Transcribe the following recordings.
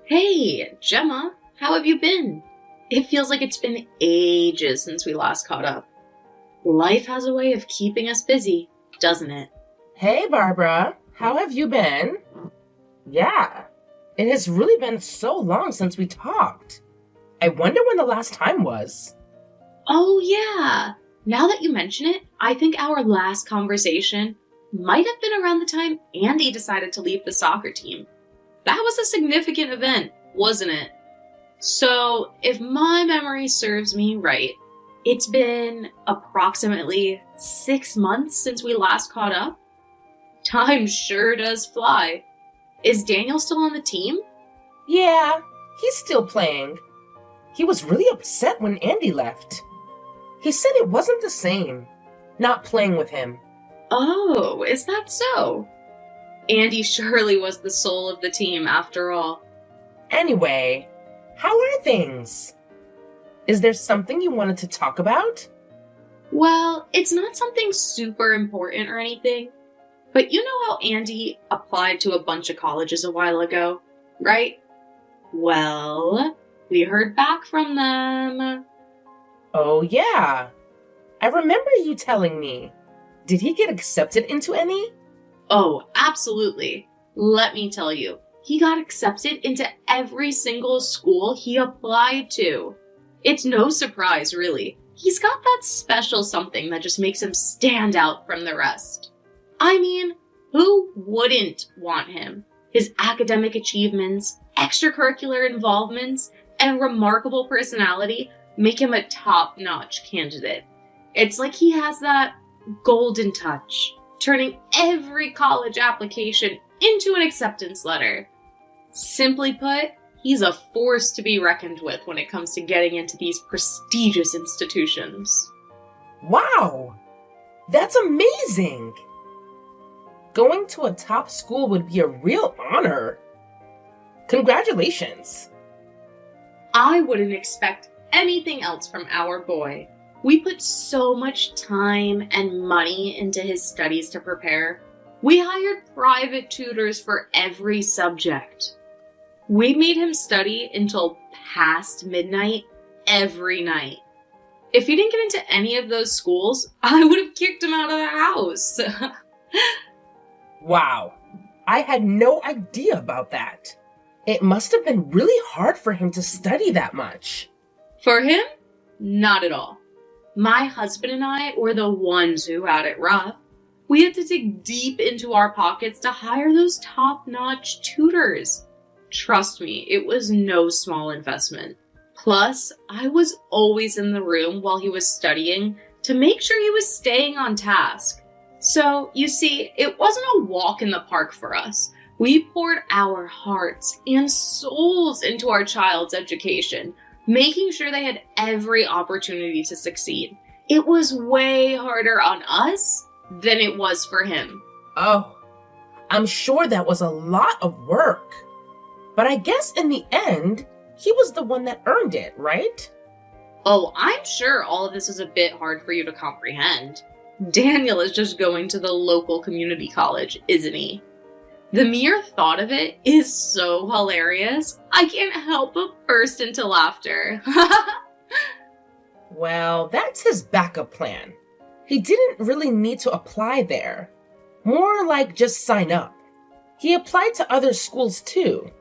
Hey, Gemma, how have you been? It feels like it's been ages since we last caught up. Life has a way of keeping us busy, doesn't it? Hey, Barbara. How have you been? Yeah, it has really been so long since we talked. I wonder when the last time was. Oh, yeah. Now that you mention it, I think our last conversation might have been around the time Andy decided to leave the soccer team. That was a significant event, wasn't it? So, if my memory serves me right, it's been approximately 6 months since we last caught up. Time sure does fly. Is Daniel still on the team? Yeah, he's still playing. He was really upset when Andy left. He said it wasn't the same, not playing with him. Oh, is that so? Andy surely was the soul of the team after all. Anyway, how are things? Is there something you wanted to talk about? Well, it's not something super important or anything, but you know how Andy applied to a bunch of colleges a while ago, right? Well, we heard back from them. Oh, yeah. I remember you telling me. Did he get accepted into any? Oh, absolutely. Let me tell you, he got accepted into every single school he applied to. It's no surprise, really. He's got that special something that just makes him stand out from the rest. I mean, who wouldn't want him? His academic achievements, extracurricular involvements, and remarkable personality make him a top-notch candidate. It's like he has that golden touch, turning every college application into an acceptance letter. Simply put, he's a force to be reckoned with when it comes to getting into these prestigious institutions. Wow! That's amazing! Going to a top school would be a real honor. Congratulations! I wouldn't expect anything else from our boy. We put so much time and money into his studies to prepare. We hired private tutors for every subject. We made him study until past midnight every night. If he didn't get into any of those schools, I would have kicked him out of the house. Wow, I had no idea about that. It must have been really hard for him to study that much. For him, not at all. My husband and I were the ones who had it rough. We had to dig deep into our pockets to hire those top-notch tutors. Trust me, it was no small investment. Plus, I was always in the room while he was studying to make sure he was staying on task. So, you see, it wasn't a walk in the park for us. We poured our hearts and souls into our child's education, making sure they had every opportunity to succeed. It was way harder on us than it was for him. Oh, I'm sure that was a lot of work. But I guess in the end, he was the one that earned it, right? Oh, I'm sure all of this is a bit hard for you to comprehend. Daniel is just going to the local community college, isn't he? The mere thought of it is so hilarious, I can't help but burst into laughter. Well, that's his backup plan. He didn't really need to apply there. More like just sign up. He applied to other schools too.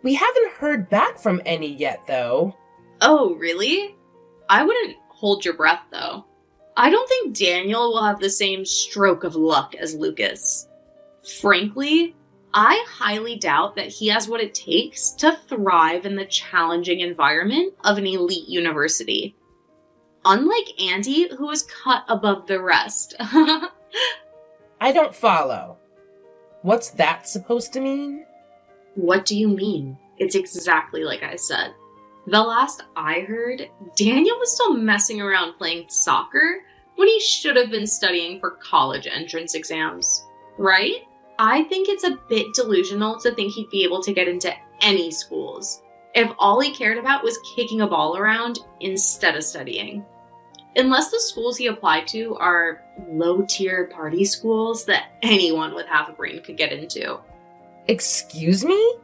We haven't heard back from any yet, though. Oh, really? I wouldn't hold your breath, though. I don't think Daniel will have the same stroke of luck as Lucas. Frankly, I highly doubt that he has what it takes to thrive in the challenging environment of an elite university. Unlike Andy, who was cut above the rest. I don't follow. What's that supposed to mean? What do you mean? It's exactly like I said. The last I heard, Daniel was still messing around playing soccer when he should have been studying for college entrance exams, right? I think it's a bit delusional to think he'd be able to get into any schools if all he cared about was kicking a ball around instead of studying. Unless the schools he applied to are low-tier party schools that anyone with half a brain could get into. Excuse me?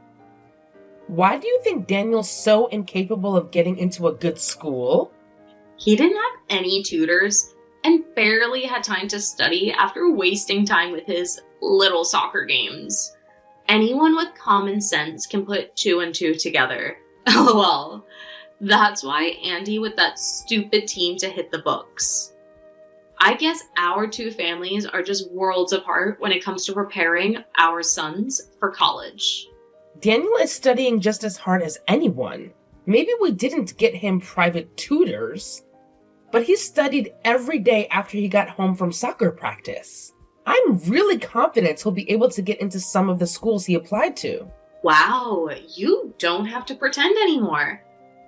Why do you think Daniel's so incapable of getting into a good school? He didn't have any tutors and barely had time to study after wasting time with his little soccer games. Anyone with common sense can put two and two together. LOL. That's why Andy with that stupid team to hit the books. I guess our two families are just worlds apart when it comes to preparing our sons for college. Daniel is studying just as hard as anyone. Maybe we didn't get him private tutors, but he studied every day after he got home from soccer practice. I'm really confident he'll be able to get into some of the schools he applied to. Wow, you don't have to pretend anymore.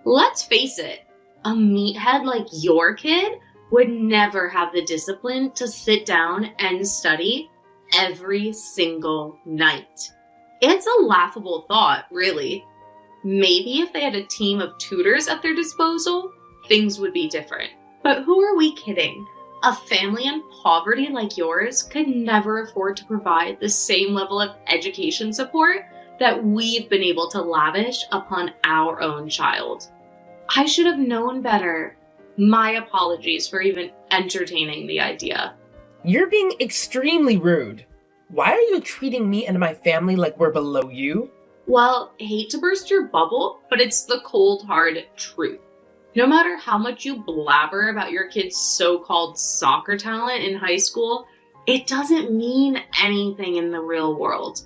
Let's face it, a meathead like your kid would never have the discipline to sit down and study every single night. It's a laughable thought, really. Maybe if they had a team of tutors at their disposal, things would be different. But who are we kidding? A family in poverty like yours could never afford to provide the same level of education support that we've been able to lavish upon our own child. I should have known better. My apologies for even entertaining the idea. You're being extremely rude. Why are you treating me and my family like we're below you? Well, hate to burst your bubble, but it's the cold, hard truth. No matter how much you blabber about your kid's so-called soccer talent in high school, it doesn't mean anything in the real world.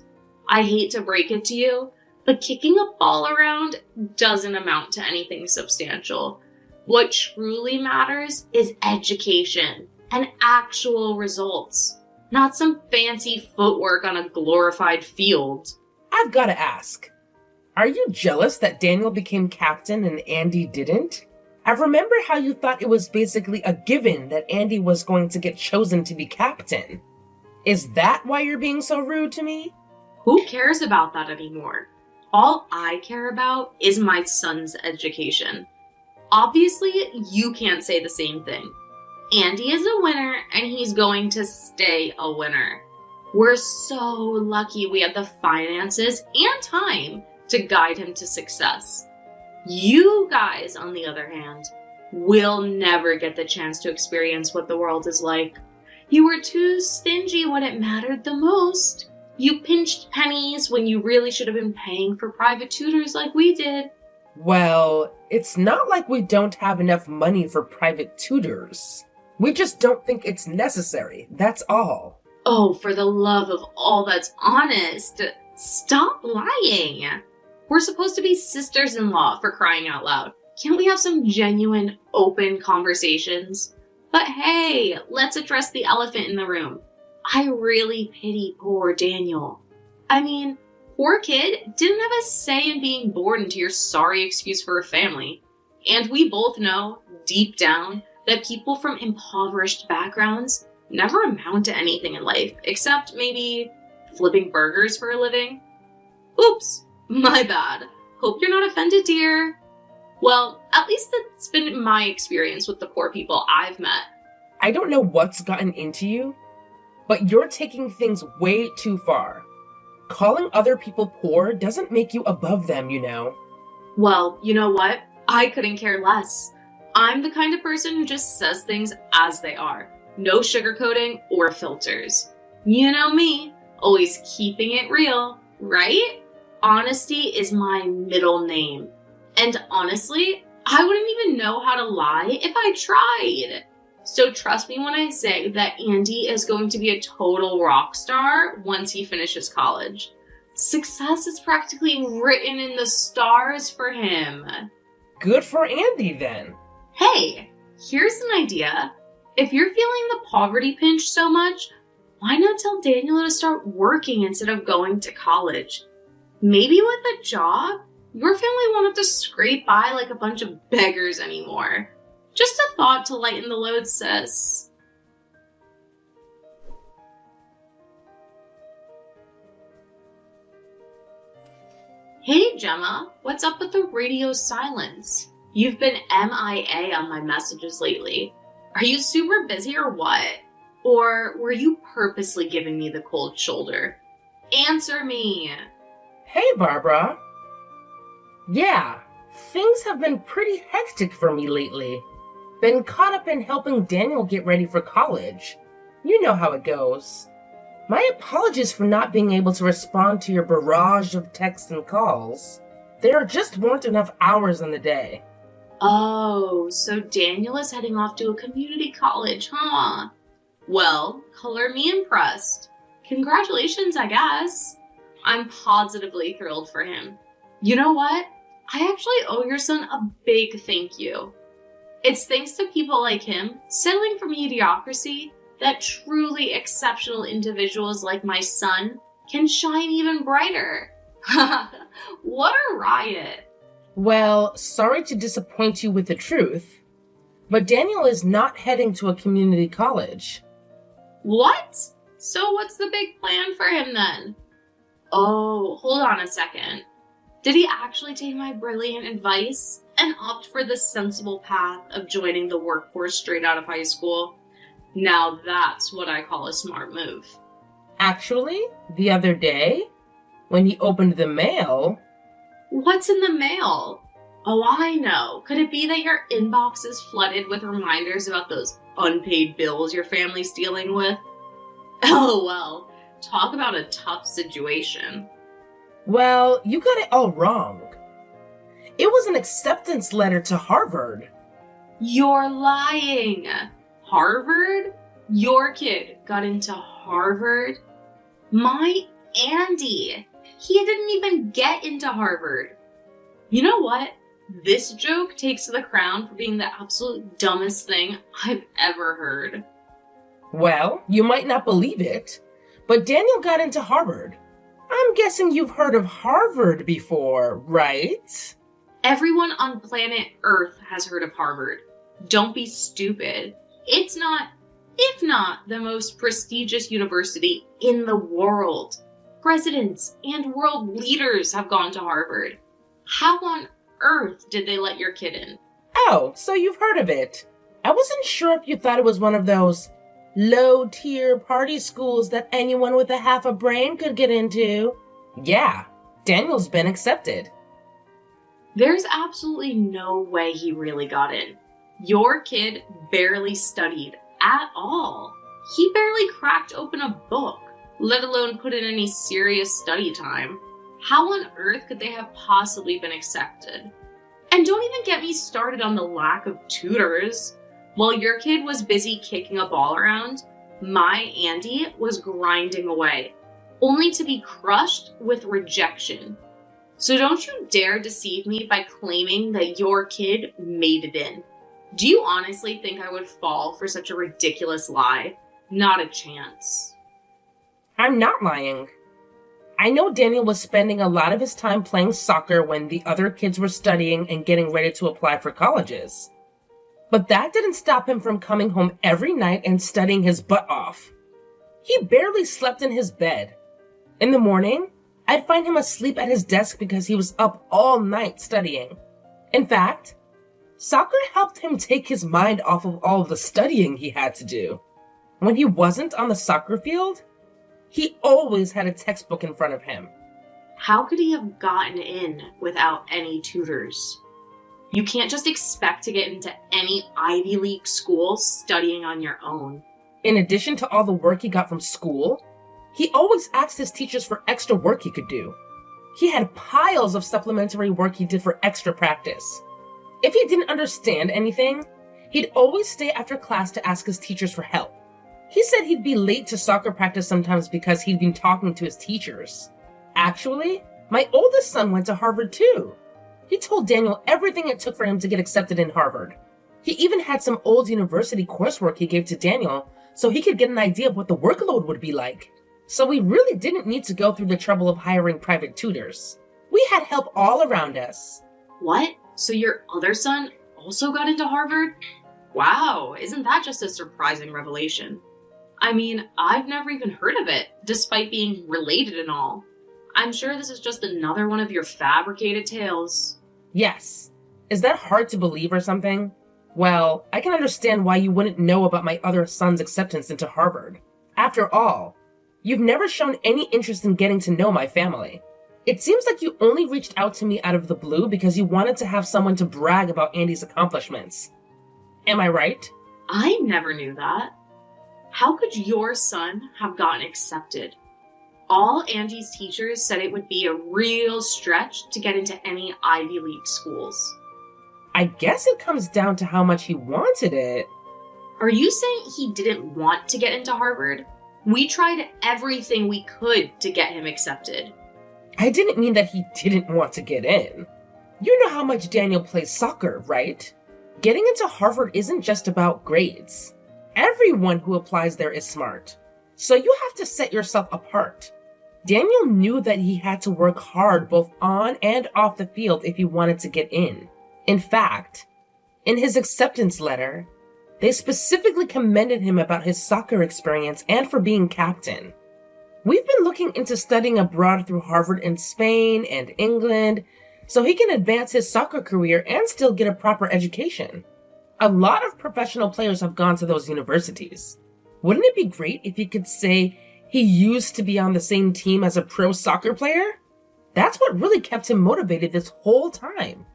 I hate to break it to you, but kicking a ball around doesn't amount to anything substantial. What truly matters is education and actual results, not some fancy footwork on a glorified field. I've got to ask, are you jealous that Daniel became captain and Andy didn't? I remember how you thought it was basically a given that Andy was going to get chosen to be captain. Is that why you're being so rude to me? Who cares about that anymore? All I care about is my son's education. Obviously, you can't say the same thing. Andy is a winner and he's going to stay a winner. We're so lucky we had the finances and time to guide him to success. You guys, on the other hand, will never get the chance to experience what the world is like. You were too stingy when it mattered the most. You pinched pennies when you really should have been paying for private tutors like we did. Well, it's not like we don't have enough money for private tutors. We just don't think it's necessary, that's all. Oh, for the love of all that's honest, stop lying. We're supposed to be sisters-in-law, for crying out loud. Can't we have some genuine, open conversations? But hey, let's address the elephant in the room. I really pity poor Daniel. I mean, poor kid didn't have a say in being born into your sorry excuse for a family. And we both know, deep down, that people from impoverished backgrounds never amount to anything in life, except maybe flipping burgers for a living. Oops, my bad. Hope you're not offended, dear. Well, at least that's been my experience with the poor people I've met. I don't know what's gotten into you, but you're taking things way too far. Calling other people poor doesn't make you above them, you know. Well, you know what? I couldn't care less. I'm the kind of person who just says things as they are. No sugarcoating or filters. You know me, always keeping it real, right? Honesty is my middle name. And honestly, I wouldn't even know how to lie if I tried. So trust me when I say that Andy is going to be a total rock star once he finishes college. Success is practically written in the stars for him. Good for Andy, then. Hey, here's an idea. If you're feeling the poverty pinch so much, why not tell Daniel to start working instead of going to college? Maybe with a job, your family won't have to scrape by like a bunch of beggars anymore. Just a thought to lighten the load, sis. Hey Gemma, what's up with the radio silence? You've been MIA on my messages lately. Are you super busy or what? Or were you purposely giving me the cold shoulder? Answer me. Hey, Barbara. Yeah, things have been pretty hectic for me lately. Been caught up in helping Daniel get ready for college. You know how it goes. My apologies for not being able to respond to your barrage of texts and calls. There just weren't enough hours in the day. Oh, so Daniel is heading off to a community college, huh? Well, color me impressed. Congratulations, I guess. I'm positively thrilled for him. You know what? I actually owe your son a big thank you. It's thanks to people like him, settling for mediocrity, that truly exceptional individuals like my son can shine even brighter. What a riot. Well, sorry to disappoint you with the truth, but Daniel is not heading to a community college. What? So what's the big plan for him then? Oh, hold on a second. Did he actually take my brilliant advice and opt for the sensible path of joining the workforce straight out of high school? Now that's what I call a smart move. Actually, the other day, when he opened the mail... What's in the mail? Oh, I know. Could it be that your inbox is flooded with reminders about those unpaid bills your family's dealing with? LOL. Talk about a tough situation. Well, you got it all wrong. It was an acceptance letter to Harvard. You're lying. Harvard? Your kid got into Harvard? My Andy. He didn't even get into Harvard. You know what? This joke takes the crown for being the absolute dumbest thing I've ever heard. Well, you might not believe it, but Daniel got into Harvard. I'm guessing you've heard of Harvard before, right? Everyone on planet Earth has heard of Harvard. Don't be stupid. It's not, if not, the most prestigious university in the world. Presidents and world leaders have gone to Harvard. How on earth did they let your kid in? Oh, so you've heard of it. I wasn't sure if you thought it was one of those low-tier party schools that anyone with a half a brain could get into. Yeah, Daniel's been accepted. There's absolutely no way he really got in. Your kid barely studied at all. He barely cracked open a book, let alone put in any serious study time. How on earth could they have possibly been accepted? And don't even get me started on the lack of tutors. While your kid was busy kicking a ball around, my Andy was grinding away, only to be crushed with rejection. So don't you dare deceive me by claiming that your kid made it in. Do you honestly think I would fall for such a ridiculous lie? Not a chance. I'm not lying. I know Daniel was spending a lot of his time playing soccer when the other kids were studying and getting ready to apply for colleges. But that didn't stop him from coming home every night and studying his butt off. He barely slept in his bed. In the morning, I'd find him asleep at his desk because he was up all night studying. In fact, soccer helped him take his mind off of all of the studying he had to do. When he wasn't on the soccer field, he always had a textbook in front of him. How could he have gotten in without any tutors? You can't just expect to get into any Ivy League school studying on your own. In addition to all the work he got from school, he always asked his teachers for extra work he could do. He had piles of supplementary work he did for extra practice. If he didn't understand anything, he'd always stay after class to ask his teachers for help. He said he'd be late to soccer practice sometimes because he'd been talking to his teachers. Actually, my oldest son went to Harvard too. He told Daniel everything it took for him to get accepted in Harvard. He even had some old university coursework he gave to Daniel so he could get an idea of what the workload would be like. So we really didn't need to go through the trouble of hiring private tutors. We had help all around us. What? So your other son also got into Harvard? Wow, isn't that just a surprising revelation? I mean, I've never even heard of it, despite being related and all. I'm sure this is just another one of your fabricated tales. Yes. Is that hard to believe or something? Well, I can understand why you wouldn't know about my other son's acceptance into Harvard. After all, you've never shown any interest in getting to know my family. It seems like you only reached out to me out of the blue because you wanted to have someone to brag about Andy's accomplishments. Am I right? I never knew that. How could your son have gotten accepted? All Andy's teachers said it would be a real stretch to get into any Ivy League schools. I guess it comes down to how much he wanted it. Are you saying he didn't want to get into Harvard? We tried everything we could to get him accepted. I didn't mean that he didn't want to get in. You know how much Daniel plays soccer, right? Getting into Harvard isn't just about grades. Everyone who applies there is smart. So you have to set yourself apart. Daniel knew that he had to work hard both on and off the field if he wanted to get in. In fact, in his acceptance letter, they specifically commended him about his soccer experience and for being captain. We've been looking into studying abroad through Harvard in Spain and England, so he can advance his soccer career and still get a proper education. A lot of professional players have gone to those universities. Wouldn't it be great if he could say he used to be on the same team as a pro soccer player? That's what really kept him motivated this whole time.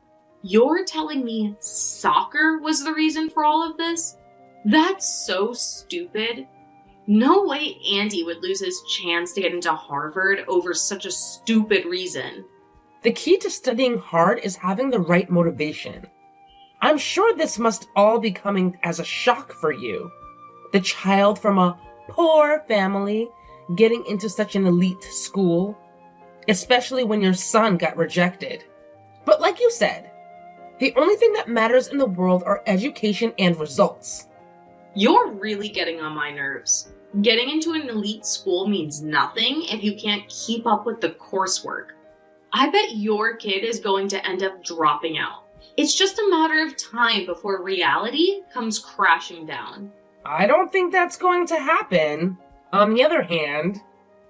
You're telling me soccer was the reason for all of this? That's so stupid. No way Andy would lose his chance to get into Harvard over such a stupid reason. The key to studying hard is having the right motivation. I'm sure this must all be coming as a shock for you. The child from a poor family getting into such an elite school, especially when your son got rejected. But like you said, the only thing that matters in the world are education and results. You're really getting on my nerves. Getting into an elite school means nothing if you can't keep up with the coursework. I bet your kid is going to end up dropping out. It's just a matter of time before reality comes crashing down. I don't think that's going to happen. On the other hand,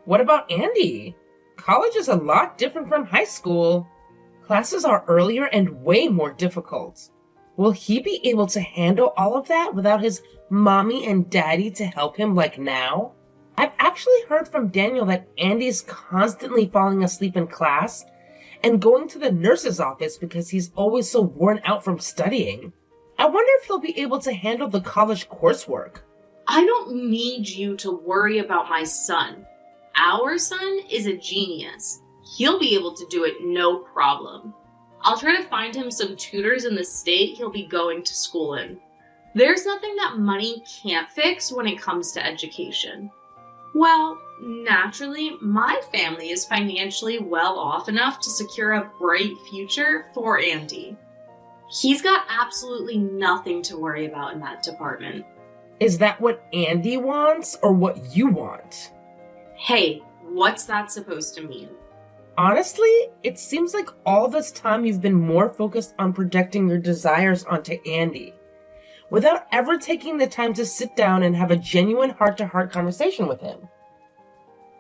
what about Andy? College is a lot different from high school. Classes are earlier and way more difficult. Will he be able to handle all of that without his mommy and daddy to help him like now? I've actually heard from Daniel that Andy's constantly falling asleep in class and going to the nurse's office because he's always so worn out from studying. I wonder if he'll be able to handle the college coursework. I don't need you to worry about my son. Our son is a genius. He'll be able to do it no problem. I'll try to find him some tutors in the state he'll be going to school in. There's nothing that money can't fix when it comes to education. Well, naturally, my family is financially well off enough to secure a bright future for Andy. He's got absolutely nothing to worry about in that department. Is that what Andy wants or what you want? Hey, what's that supposed to mean? Honestly, it seems like all this time you've been more focused on projecting your desires onto Andy, without ever taking the time to sit down and have a genuine heart-to-heart conversation with him.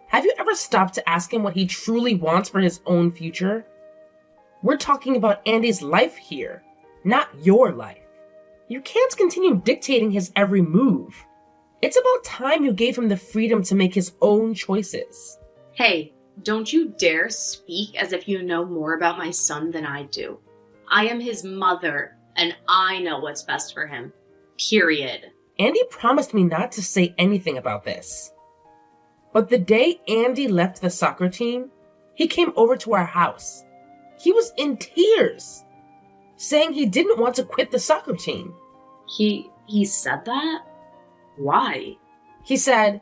Have you ever stopped to ask him what he truly wants for his own future? We're talking about Andy's life here, not your life. You can't continue dictating his every move. It's about time you gave him the freedom to make his own choices. Hey, don't you dare speak as if you know more about my son than I do. I am his mother, and I know what's best for him. Period. Andy promised me not to say anything about this. But the day Andy left the soccer team, he came over to our house. He was in tears, saying he didn't want to quit the soccer team. He said that? Why? He said,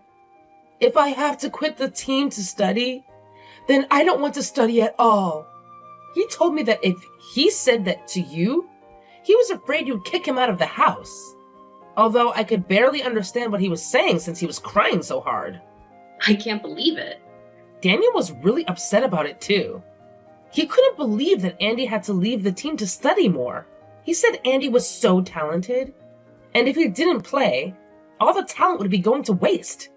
"If I have to quit the team to study, then I don't want to study at all." He told me that if he said that to you, he was afraid you'd kick him out of the house. Although I could barely understand what he was saying since he was crying so hard. I can't believe it. Daniel was really upset about it too. He couldn't believe that Andy had to leave the team to study more. He said Andy was so talented, and if he didn't play, all the talent would be going to waste.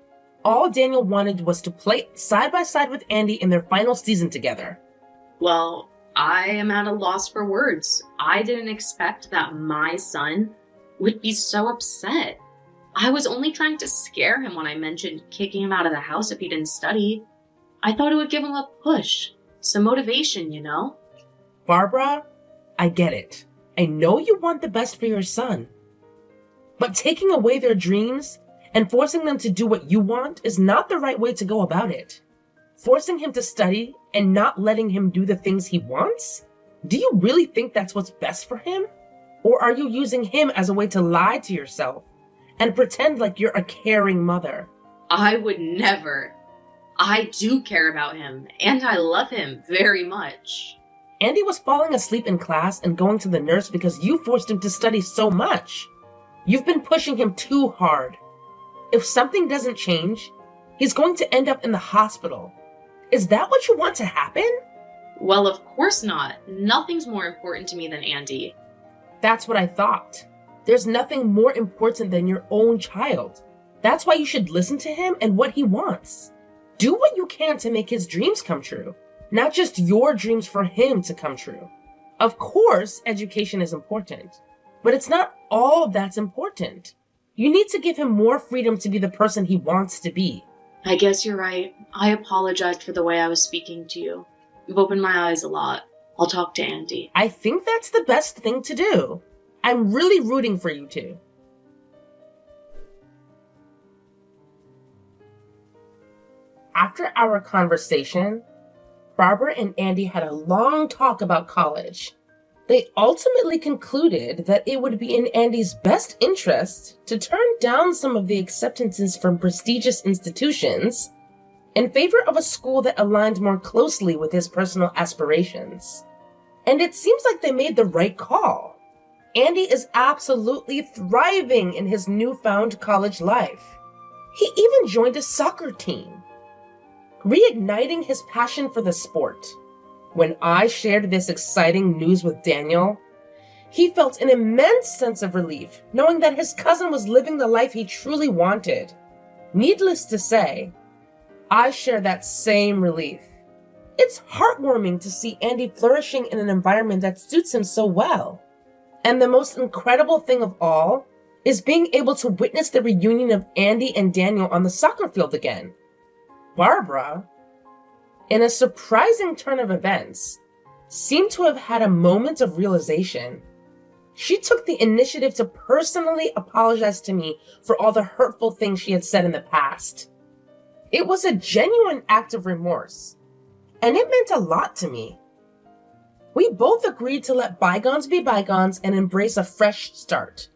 All Daniel wanted was to play side by side with Andy in their final season together. Well, I am at a loss for words. I didn't expect that my son would be so upset. I was only trying to scare him when I mentioned kicking him out of the house if he didn't study. I thought it would give him a push. Some motivation, you know? Barbara, I get it. I know you want the best for your son. But taking away their dreams and forcing them to do what you want is not the right way to go about it. Forcing him to study and not letting him do the things he wants? Do you really think that's what's best for him? Or are you using him as a way to lie to yourself and pretend like you're a caring mother? I would never. I do care about him, and I love him very much. Andy was falling asleep in class and going to the nurse because you forced him to study so much. You've been pushing him too hard. If something doesn't change, he's going to end up in the hospital. Is that what you want to happen? Well, of course not. Nothing's more important to me than Andy. That's what I thought. There's nothing more important than your own child. That's why you should listen to him and what he wants. Do what you can to make his dreams come true, not just your dreams for him to come true. Of course, education is important, but it's not all that's important. You need to give him more freedom to be the person he wants to be. I guess you're right. I apologized for the way I was speaking to you. You've opened my eyes a lot. I'll talk to Andy. I think that's the best thing to do. I'm really rooting for you two. After our conversation, Barbara and Andy had a long talk about college. They ultimately concluded that it would be in Andy's best interest to turn down some of the acceptances from prestigious institutions in favor of a school that aligned more closely with his personal aspirations. And it seems like they made the right call. Andy is absolutely thriving in his newfound college life. He even joined a soccer team, reigniting his passion for the sport. When I shared this exciting news with Daniel, he felt an immense sense of relief, knowing that his cousin was living the life he truly wanted. Needless to say, I share that same relief. It's heartwarming to see Andy flourishing in an environment that suits him so well. And the most incredible thing of all is being able to witness the reunion of Andy and Daniel on the soccer field again. Barbara, in a surprising turn of events, seemed to have had a moment of realization. She took the initiative to personally apologize to me for all the hurtful things she had said in the past. It was a genuine act of remorse, and it meant a lot to me. We both agreed to let bygones be bygones and embrace a fresh start.